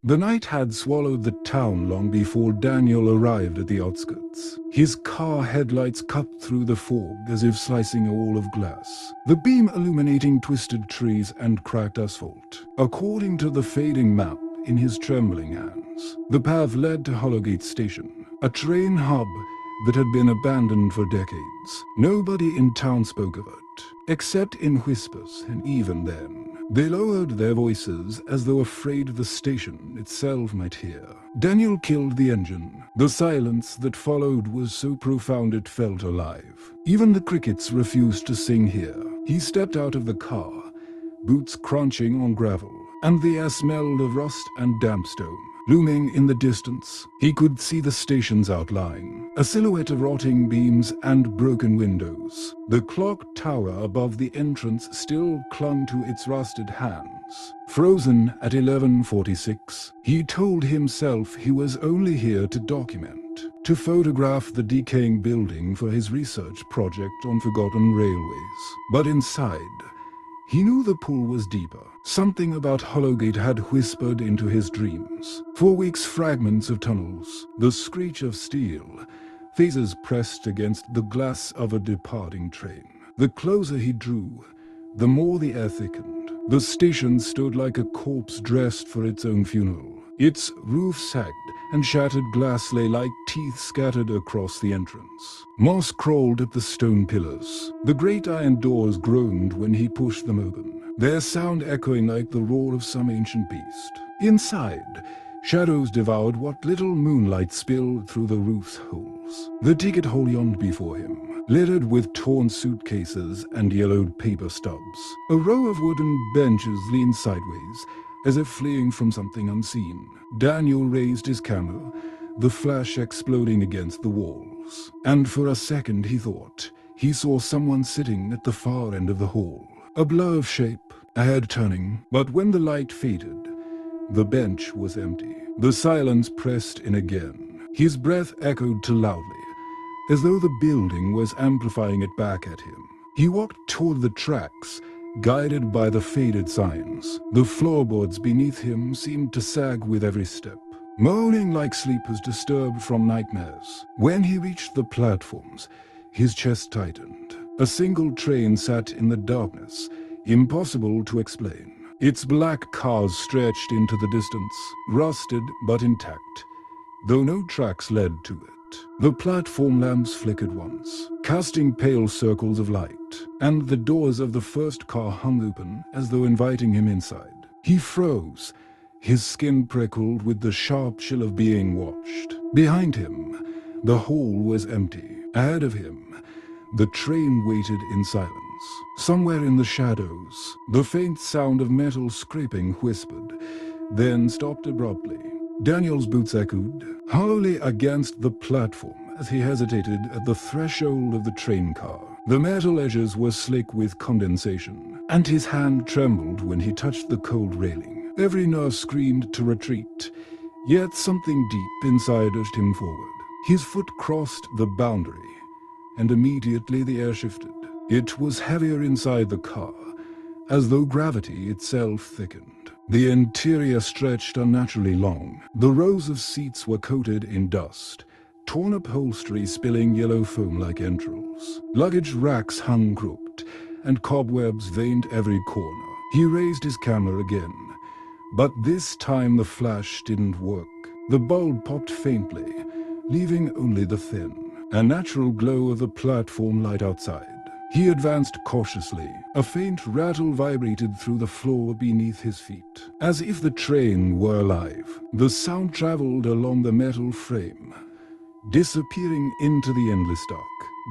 The night had swallowed the town long before Daniel arrived at the outskirts. His car headlights cut through the fog as if slicing a wall of glass, the beam illuminating twisted trees and cracked asphalt. According to the fading map in his trembling hands, the path led to Hollowgate station, a train hub that had been abandoned for decades. Nobody in town spoke of it, except in whispers, and even then, they lowered their voices as though afraid the station itself might hear. Daniel killed the engine. The silence that followed was so profound it felt alive. Even the crickets refused to sing here. He stepped out of the car, boots crunching on gravel, and the air smelled of rust and damp stone. Looming in the distance, he could see the station's outline, a silhouette of rotting beams and broken windows. The clock tower above the entrance still clung to its rusted hands. Frozen at 11:46, he told himself he was only here to document, to photograph the decaying building for his research project on forgotten railways. But inside, he knew the pool was deeper. Something about Hollowgate had whispered into his dreams. For weeks, fragments of tunnels, the screech of steel, faces pressed against the glass of a departing train. The closer he drew, the more the air thickened. The station stood like a corpse dressed for its own funeral. Its roof sagged, and shattered glass lay like teeth scattered across the entrance. Moss crawled up the stone pillars. The great iron doors groaned when he pushed them open, their sound echoing like the roar of some ancient beast. Inside, shadows devoured what little moonlight spilled through the roof's holes. The ticket hole yawned before him, littered with torn suitcases and yellowed paper stubs. A row of wooden benches leaned sideways, as if fleeing from something unseen. Daniel raised his camera, the flash exploding against the walls. And for a second he thought he saw someone sitting at the far end of the hall. A blur of shape, a head turning, but when the light faded, the bench was empty. The silence pressed in again. His breath echoed too loudly, as though the building was amplifying it back at him. He walked toward the tracks, guided by the faded signs. The floorboards beneath him seemed to sag with every step, moaning like sleepers disturbed from nightmares. When he reached the platforms, his chest tightened. A single train sat in the darkness, impossible to explain. Its black cars stretched into the distance, rusted but intact, though no tracks led to it. The platform lamps flickered once, casting pale circles of light, and the doors of the first car hung open as though inviting him inside. He froze, his skin prickled with the sharp chill of being watched. Behind him, the hall was empty. Ahead of him, the train waited in silence. Somewhere in the shadows, the faint sound of metal scraping whispered, then stopped abruptly. Daniel's boots echoed hollowly against the platform as he hesitated at the threshold of the train car. The metal edges were slick with condensation, and his hand trembled when he touched the cold railing. Every nerve screamed to retreat, yet something deep inside urged him forward. His foot crossed the boundary, and immediately the air shifted. It was heavier inside the car, as though gravity itself thickened. The interior stretched unnaturally long. The rows of seats were coated in dust, torn upholstery spilling yellow foam like entrails. Luggage racks hung crooked, and cobwebs veined every corner. He raised his camera again, but this time the flash didn't work. The bulb popped faintly, leaving only the thin, unnatural glow of the platform light outside. He advanced cautiously. A faint rattle vibrated through the floor beneath his feet, as if the train were alive. The sound traveled along the metal frame, disappearing into the endless dark.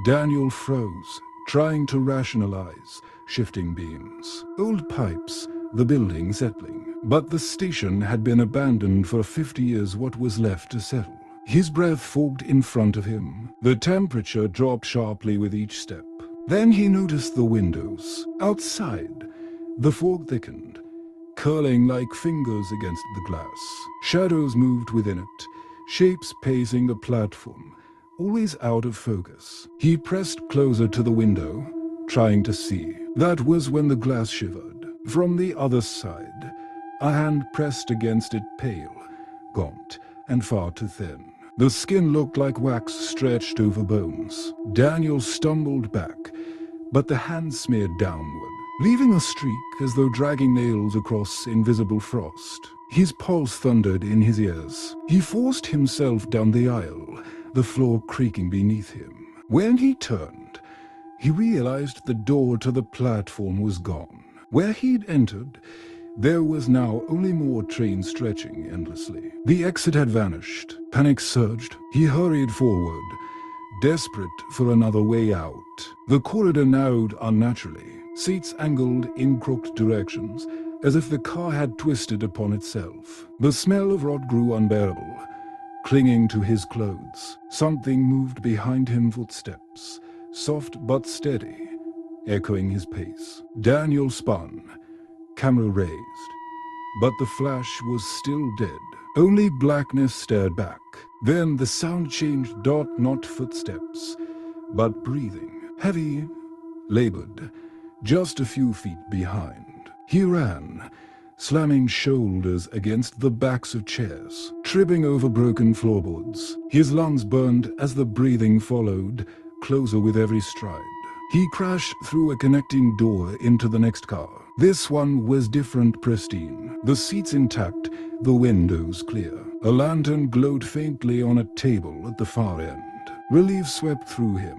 Daniel froze, trying to rationalize shifting beams. Old pipes, the building settling. But the station had been abandoned for 50 years. What was left to settle? His breath fogged in front of him. The temperature dropped sharply with each step. Then he noticed the windows. Outside, the fog thickened, curling like fingers against the glass. Shadows moved within it, shapes pacing the platform, always out of focus. He pressed closer to the window, trying to see. That was when the glass shivered. From the other side, a hand pressed against it, pale, gaunt and far too thin. The skin looked like wax stretched over bones. Daniel stumbled back, but the hand smeared downward, leaving a streak as though dragging nails across invisible frost. His pulse thundered in his ears. He forced himself down the aisle, the floor creaking beneath him. When he turned, he realized the door to the platform was gone. Where he'd entered, there was now only more trains stretching endlessly. The exit had vanished. Panic surged. He hurried forward, desperate for another way out. The corridor narrowed unnaturally, seats angled in crooked directions, as if the car had twisted upon itself. The smell of rot grew unbearable. Clinging to his clothes, something moved behind him, footsteps, soft but steady, echoing his pace. Daniel spun, camera raised, but the flash was still dead. Only blackness stared back. Then the sound changed, not footsteps, but breathing, heavy, labored, just a few feet behind. He ran, slamming shoulders against the backs of chairs, tripping over broken floorboards. His lungs burned as the breathing followed, closer with every stride. He crashed through a connecting door into the next car. This one was different, pristine. The seats intact, the windows clear. A lantern glowed faintly on a table at the far end. Relief swept through him,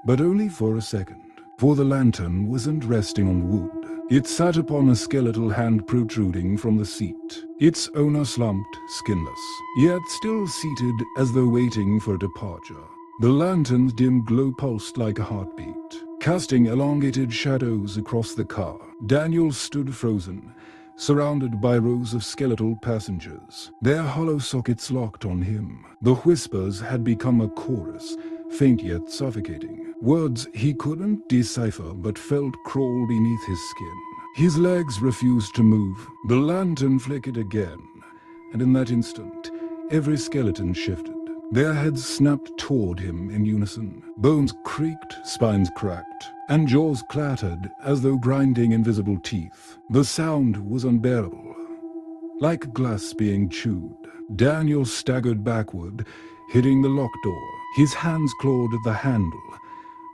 but only for a second, for the lantern wasn't resting on wood. It sat upon a skeletal hand protruding from the seat, its owner slumped, skinless, yet still seated as though waiting for departure. The lantern's dim glow pulsed like a heartbeat, casting elongated shadows across the car. Daniel stood frozen, surrounded by rows of skeletal passengers, their hollow sockets locked on him. The whispers had become a chorus, faint yet suffocating. Words he couldn't decipher but felt crawl beneath his skin. His legs refused to move. The lantern flickered again, and in that instant, every skeleton shifted. Their heads snapped toward him in unison. Bones creaked, spines cracked, and jaws clattered as though grinding invisible teeth. The sound was unbearable, like glass being chewed. Daniel staggered backward, hitting the locked door. His hands clawed at the handle,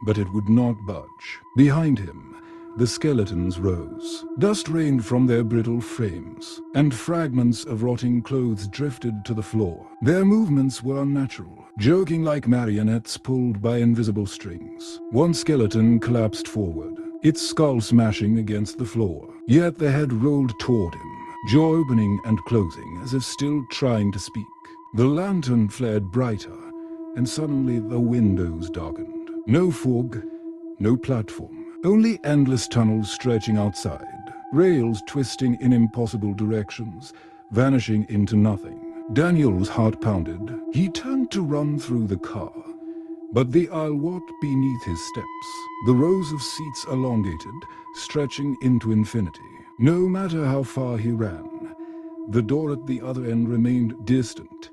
but it would not budge. Behind him, the skeletons rose. Dust rained from their brittle frames, and fragments of rotting clothes drifted to the floor. Their movements were unnatural, jerking like marionettes pulled by invisible strings. One skeleton collapsed forward, its skull smashing against the floor. Yet the head rolled toward him, jaw opening and closing as if still trying to speak. The lantern flared brighter, and suddenly the windows darkened. No fog, no platform. Only endless tunnels stretching outside, rails twisting in impossible directions, vanishing into nothing. Daniel's heart pounded. He turned to run through the car, but the aisle walked beneath his steps, the rows of seats elongated, stretching into infinity. No matter how far he ran, the door at the other end remained distant,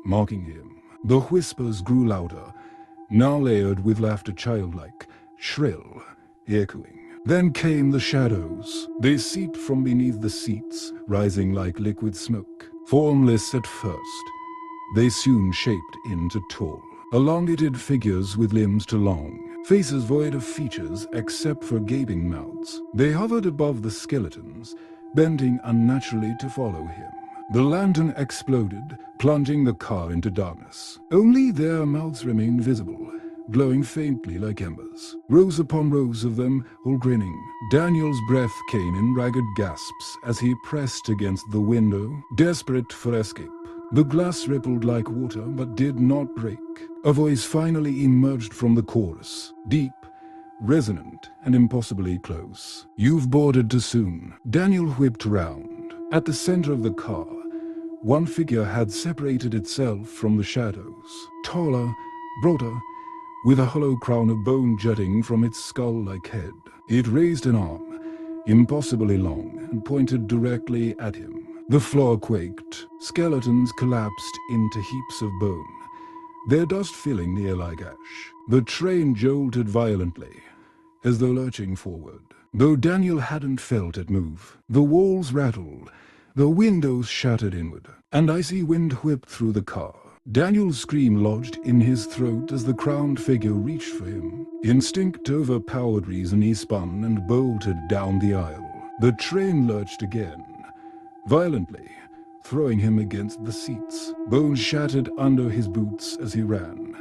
mocking him. The whispers grew louder, now layered with laughter, childlike, shrill, echoing. Then came the shadows. They seeped from beneath the seats, rising like liquid smoke. Formless at first, they soon shaped into tall, elongated figures with limbs too long, faces void of features except for gaping mouths. They hovered above the skeletons, bending unnaturally to follow him. The lantern exploded, plunging the car into darkness. Only their mouths remained visible, glowing faintly like embers. Rows upon rows of them, all grinning. Daniel's breath came in ragged gasps as he pressed against the window, desperate for escape. The glass rippled like water but did not break. A voice finally emerged from the chorus, deep, resonant, and impossibly close. "You've boarded too soon." Daniel whipped round. At the center of the car, one figure had separated itself from the shadows. Taller, broader, with a hollow crown of bone jutting from its skull-like head. It raised an arm, impossibly long, and pointed directly at him. The floor quaked. Skeletons collapsed into heaps of bone, their dust filling the air like ash. The train jolted violently, as though lurching forward, though Daniel hadn't felt it move. The walls rattled, The windows shattered inward, and icy wind whipped through the car. Daniel's scream lodged in his throat as the crowned figure reached for him. Instinct overpowered reason. He spun and bolted down the aisle. The train lurched again, violently, throwing him against the seats. Bones shattered under his boots as he ran,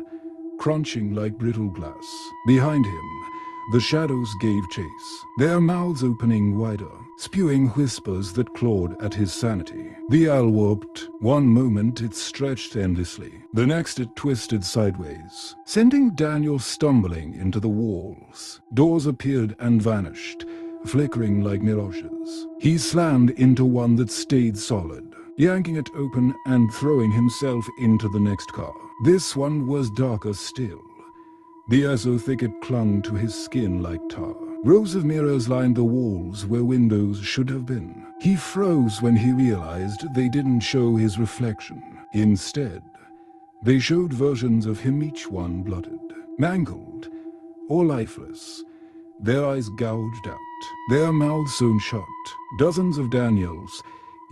crunching like brittle glass. Behind him, the shadows gave chase, their mouths opening wider, spewing whispers that clawed at his sanity. The aisle warped. One moment it stretched endlessly, the next it twisted sideways, sending Daniel stumbling into the walls. Doors appeared and vanished, flickering like mirages. He slammed into one that stayed solid, yanking it open and throwing himself into the next car. This one was darker still, the air so thick it clung to his skin like tar. Rows of mirrors lined the walls where windows should have been. He froze when he realized they didn't show his reflection. Instead, they showed versions of him, each one blooded, mangled, or lifeless, their eyes gouged out, their mouths sewn shut. Dozens of Daniels,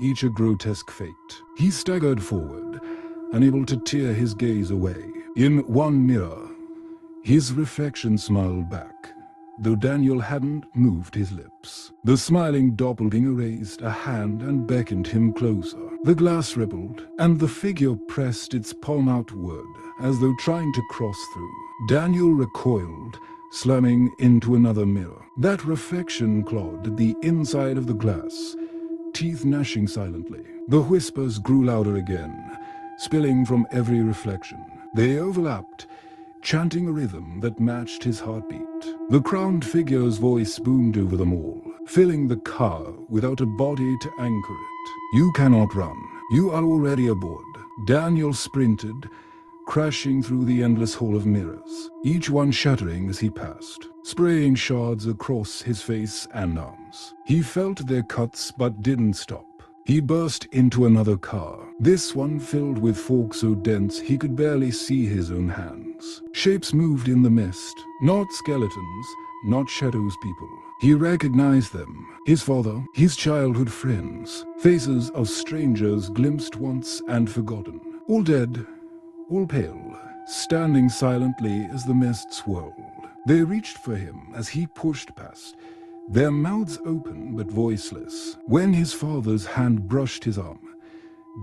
each a grotesque fate. He staggered forward, unable to tear his gaze away. In one mirror, his reflection smiled back, though Daniel hadn't moved his lips. The smiling doppelganger raised a hand and beckoned him closer. The glass rippled, and the figure pressed its palm outward, as though trying to cross through. Daniel recoiled, slamming into another mirror. That reflection clawed at the inside of the glass, teeth gnashing silently. The whispers grew louder again, spilling from every reflection. They overlapped, chanting a rhythm that matched his heartbeat. The crowned figure's voice boomed over them all, filling the car without a body to anchor it. "You cannot run. You are already aboard." Daniel sprinted, crashing through the endless hall of mirrors, each one shattering as he passed, spraying shards across his face and arms. He felt their cuts but didn't stop. He burst into another car, this one filled with fog so dense he could barely see his own hands. Shapes moved in the mist, not skeletons, not shadows people. He recognized them, his father, his childhood friends, faces of strangers glimpsed once and forgotten. All dead, all pale, standing silently as the mist swirled. They reached for him as he pushed past, their mouths open but voiceless. When his father's hand brushed his arm,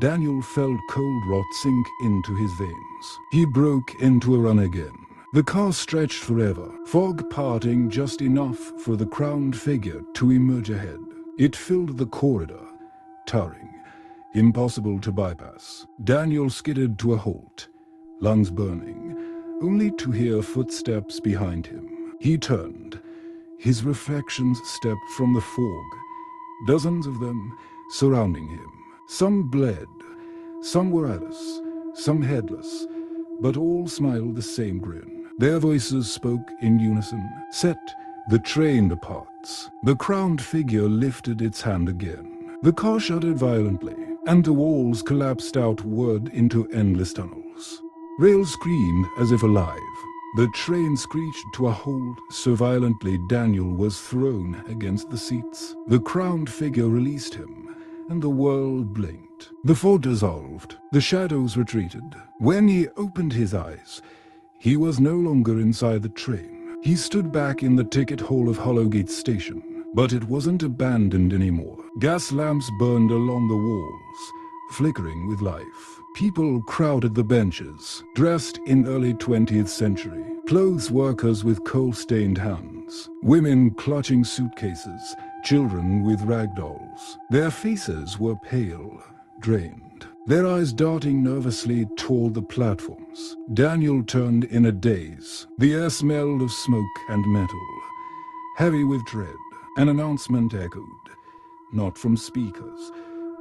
Daniel felt cold rot sink into his veins. He broke into a run again. The car stretched forever, fog parting just enough for the crowned figure to emerge ahead. It filled the corridor, towering, impossible to bypass. Daniel skidded to a halt, lungs burning, only to hear footsteps behind him. He turned. His reflections stepped from the fog, dozens of them surrounding him. Some bled, some were eyeless, some headless, but all smiled the same grin. Their voices spoke in unison. "Set the train departs." The crowned figure lifted its hand again. The car shuddered violently, and the walls collapsed outward into endless tunnels. Rails screamed as if alive. The train screeched to a halt so violently Daniel was thrown against the seats. The crowned figure released him, and the world blinked. The fog dissolved. The shadows retreated. When he opened his eyes, he was no longer inside the train. He stood back in the ticket hall of Hollowgate station, but it wasn't abandoned anymore. Gas lamps burned along the walls, flickering with life. People crowded the benches, dressed in early 20th century. Clothes workers with coal-stained hands. Women clutching suitcases. Children with rag dolls. Their faces were pale, drained, their eyes darting nervously toward the platforms. Daniel turned in a daze. The air smelled of smoke and metal, heavy with dread. An announcement echoed, not from speakers,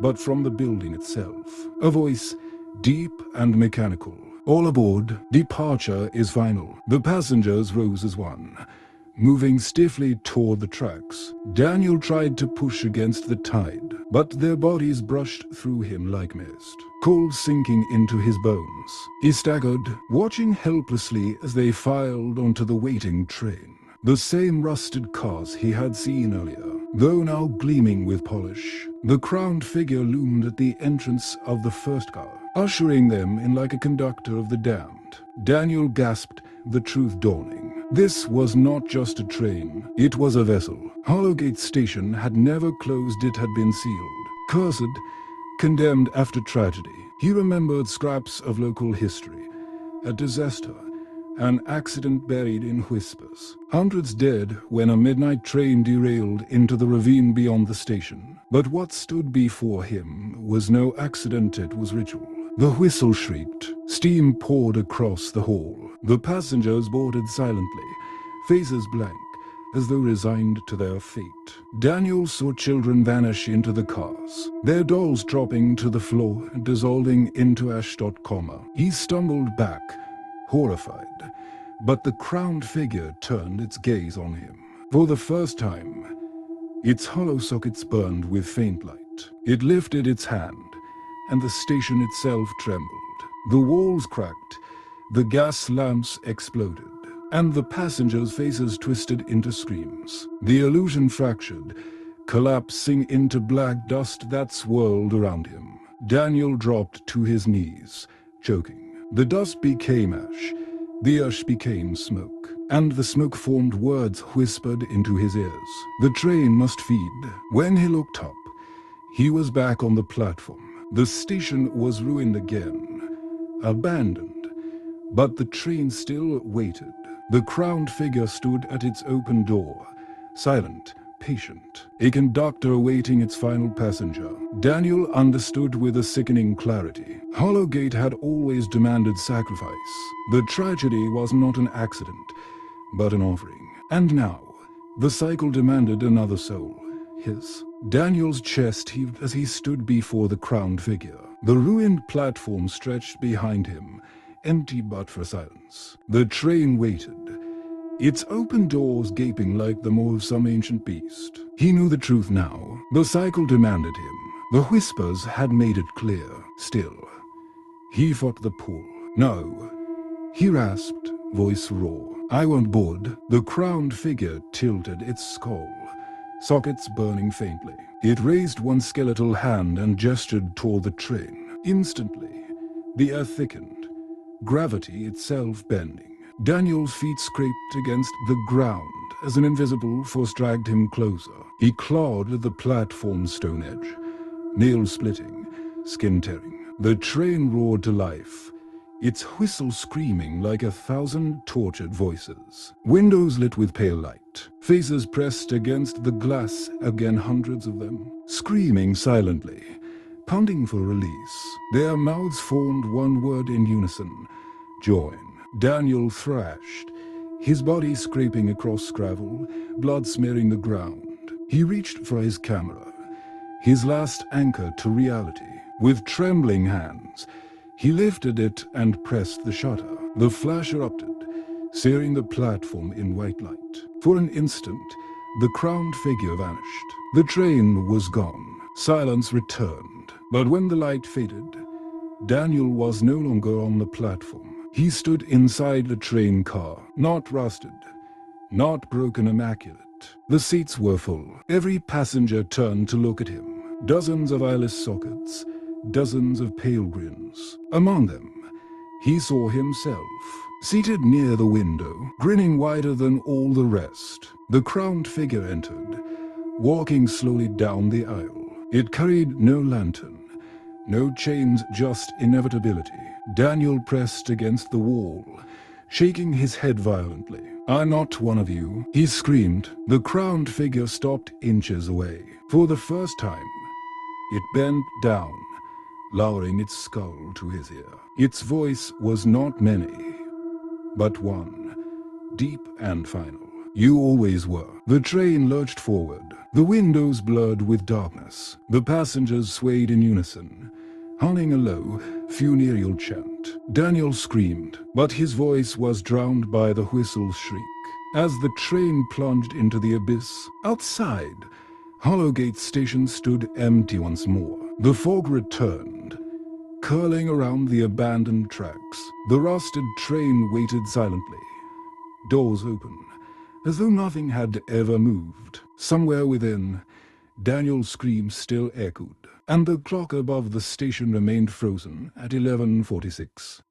but from the building itself. A voice, deep and mechanical. "All aboard. Departure is final." The passengers rose as one, moving stiffly toward the tracks. Daniel tried to push against the tide, but their bodies brushed through him like mist, cold sinking into his bones. He staggered, watching helplessly as they filed onto the waiting train. The same rusted cars he had seen earlier, though now gleaming with polish. The crowned figure loomed at the entrance of the first car, ushering them in like a conductor of the damned. Daniel gasped, the truth dawning. This was not just a train, it was a vessel. Hollowgate station had never closed, it had been sealed. Cursed, condemned after tragedy. He remembered scraps of local history, a disaster, an accident buried in whispers. Hundreds dead when a midnight train derailed into the ravine beyond the station. But what stood before him was no accident, it was ritual. The whistle shrieked. Steam poured across the hall. The passengers boarded silently, faces blank, as though resigned to their fate. Daniel saw children vanish into the cars, their dolls dropping to the floor, dissolving into ash. He stumbled back, horrified, but the crowned figure turned its gaze on him. For the first time, its hollow sockets burned with faint light. It lifted its hand, and the station itself trembled. The walls cracked, the gas lamps exploded, and the passengers' faces twisted into screams. The illusion fractured, collapsing into black dust that swirled around him. Daniel dropped to his knees, choking. The dust became ash, the ash became smoke, and the smoke formed words whispered into his ears. The train must feed. When he looked up, he was back on the platform. The station was ruined again, abandoned, but the train still waited. The crowned figure stood at its open door, silent, patient, a conductor awaiting its final passenger. Daniel understood with a sickening clarity. Hollowgate had always demanded sacrifice. The tragedy was not an accident, but an offering. And now, the cycle demanded another soul, his. Daniel's chest heaved as he stood before the crowned figure. The ruined platform stretched behind him, empty but for silence. The train waited, its open doors gaping like the maw of some ancient beast. He knew the truth now. The cycle demanded him. The whispers had made it clear. Still, he fought the pull. No, he rasped, voice raw. I won't board. The crowned figure tilted its skull, sockets burning faintly. It raised one skeletal hand and gestured toward the train. Instantly, the air thickened, gravity itself bending. Daniel's feet scraped against the ground as an invisible force dragged him closer. He clawed at the platform's stone edge, nails splitting, skin tearing. The train roared to life, its whistle screaming like 1,000 tortured voices. Windows lit with pale light, faces pressed against the glass, again hundreds of them, screaming silently, pounding for release. Their mouths formed one word in unison: join. Daniel thrashed, his body scraping across gravel, blood smearing the ground. He reached for his camera, his last anchor to reality. With trembling hands, he lifted it and pressed the shutter. The flash erupted, searing the platform in white light. For an instant, the crowned figure vanished. The train was gone. Silence returned. But when the light faded, Daniel was no longer on the platform. He stood inside the train car, not rusted, not broken, immaculate. The seats were full. Every passenger turned to look at him. Dozens of eyeless sockets, dozens of pale grins. Among them, he saw himself, seated near the window, grinning wider than all the rest. The crowned figure entered, walking slowly down the aisle. It carried no lantern, no chains, just inevitability. Daniel pressed against the wall, shaking his head violently. I'm not one of you, he screamed. The crowned figure stopped inches away. For the first time, it bent down, lowering its skull to his ear. Its voice was not many, but one, deep and final. You always were. The train lurched forward, the windows blurred with darkness. The passengers swayed in unison, humming a low, funereal chant. Daniel screamed, but his voice was drowned by the whistle's shriek. As the train plunged into the abyss, outside, Hollowgate station stood empty once more. The fog returned, curling around the abandoned tracks. The rusted train waited silently, doors open, as though nothing had ever moved. Somewhere within, Daniel's scream still echoed, and the clock above the station remained frozen at 11:46.